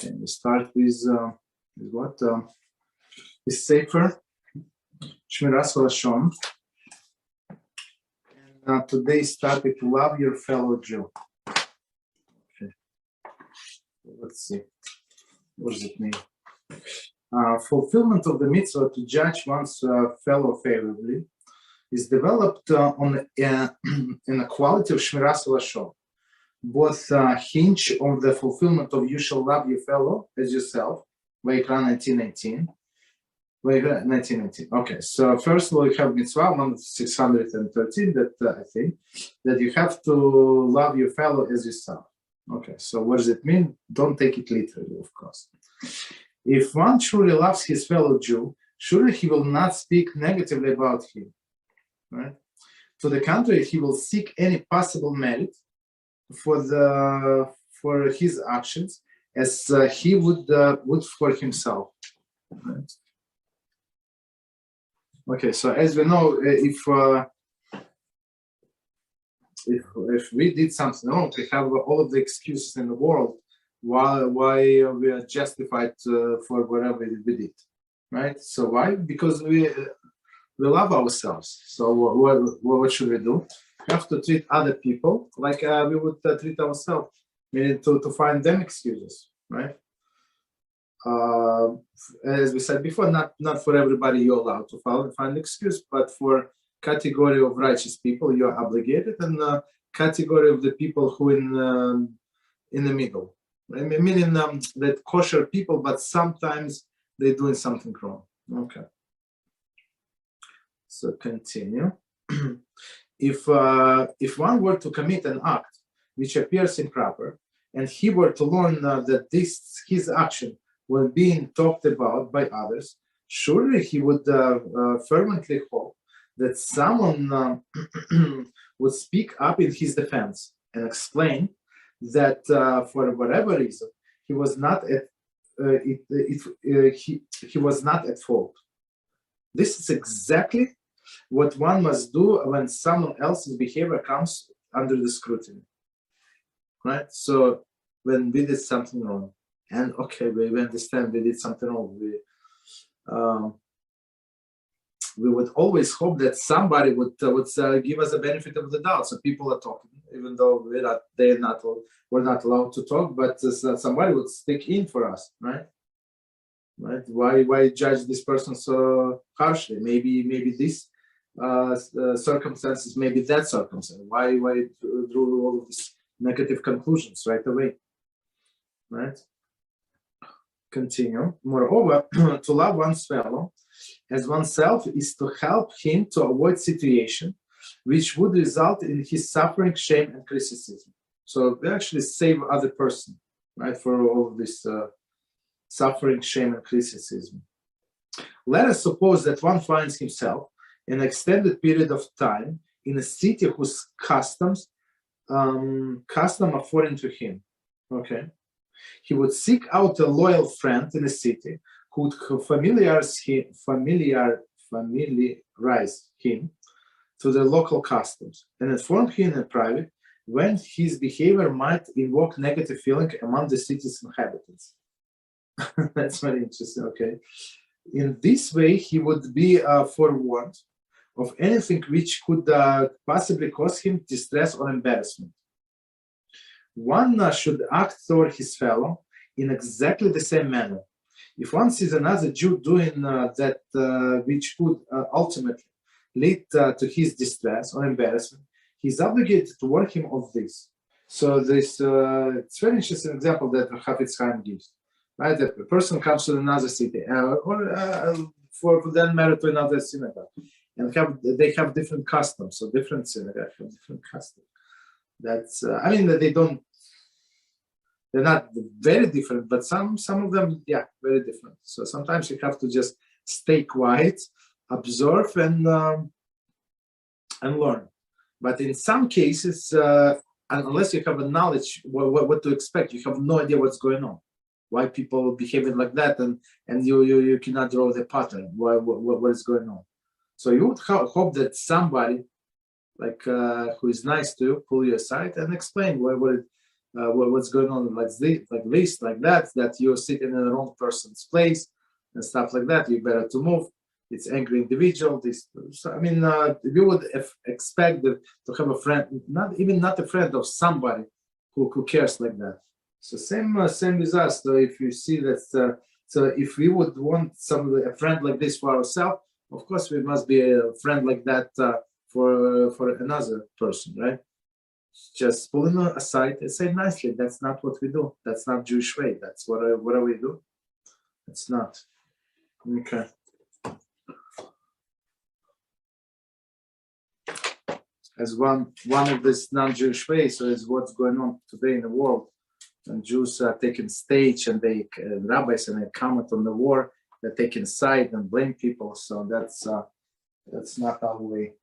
Okay, we start with what? With Sefer Shmiras Haloshon. And today's topic: love your fellow Jew. Okay, let's see. What does it mean? Fulfillment of the mitzvah to judge one's fellow favorably is developed in a quality of Shmiras Haloshon. Both hinge on the fulfillment of "you shall love your fellow as yourself," Vayikra 19:19. Okay, so first of all, you have mitzvah 1613 that I think that you have to love your fellow as yourself. Okay, so what does it mean? Don't take it literally, of course. If one truly loves his fellow Jew, surely he will not speak negatively about him, right? To the contrary, he will seek any possible merit for his actions as he would for himself. Right? Okay, so as we know, if we did something wrong, we have all of the excuses in the world why we are justified for whatever we did, right? So why? Because we love ourselves. So what should we do? We have to treat other people like we would treat ourselves, meaning to find them excuses, right? As we said before, not for everybody you're allowed to find excuse, but for category of righteous people you're obligated, and category of the people who in the middle, right? Meaning that kosher people, but sometimes they're doing something wrong. Okay, so continue. If one were to commit an act which appears improper, and he were to learn that his action was being talked about by others, surely he would fervently hope that someone would speak up in his defense and explain that for whatever reason he was not he was not at fault. This is exactly what one must do when someone else's behavior comes under the scrutiny, right? So when we did something wrong, and okay, we understand we did something wrong, we would always hope that somebody would give us the benefit of the doubt. So people are talking, even though we're not allowed to talk, but somebody would stick in for us, right? Right? Why judge this person so harshly? Maybe this circumstances, maybe that circumstance. Why draw all of these negative conclusions right away? Right? Continue. Moreover, to love one's fellow as oneself is to help him to avoid situation which would result in his suffering, shame, and criticism. So we actually save other person, right, for all of this suffering, shame, and criticism. Let us suppose that one finds himself in an extended period of time in a city whose custom are foreign to him. Okay. He would seek out a loyal friend in the city who would familiarize him to the local customs and inform him in private when his behavior might invoke negative feeling among the city's inhabitants. That's very interesting. Okay. In this way, he would be forewarned of anything which could possibly cause him distress or embarrassment. One should act toward his fellow in exactly the same manner. If one sees another Jew doing that which could ultimately lead to his distress or embarrassment, he is obligated to warn him of this. So this it's a very interesting example that Chofetz Chaim gives. Right, a person comes to another city, or for that matter to another synagogue, and they have different customs. So different synagogues have different customs. That's they're not very different, but some of them, yeah, very different. So sometimes you have to just stay quiet, observe, and learn. But in some cases, unless you have a knowledge what to expect, you have no idea what's going on. Why people behaving like that, and you cannot draw the pattern. What is going on? So you would hope that somebody like who is nice to you pull you aside and explain what's going on like this, like that you're sitting in the wrong person's place and stuff like that. You better to move. It's angry individual. You would expect to have a friend, not a friend of somebody who cares like that. So same with us. So if you see that, so if we would want a friend like this for ourselves, of course we must be a friend like that for another person, right? Just pull him aside and say nicely, that's not what we do. That's not Jewish way. That's what do we do? It's not. Okay. As one of this non-Jewish ways, so is what's going on today in the world. And Jews are taking stage, and rabbis and they comment on the war. They're taking side and blame people. So that's not our way.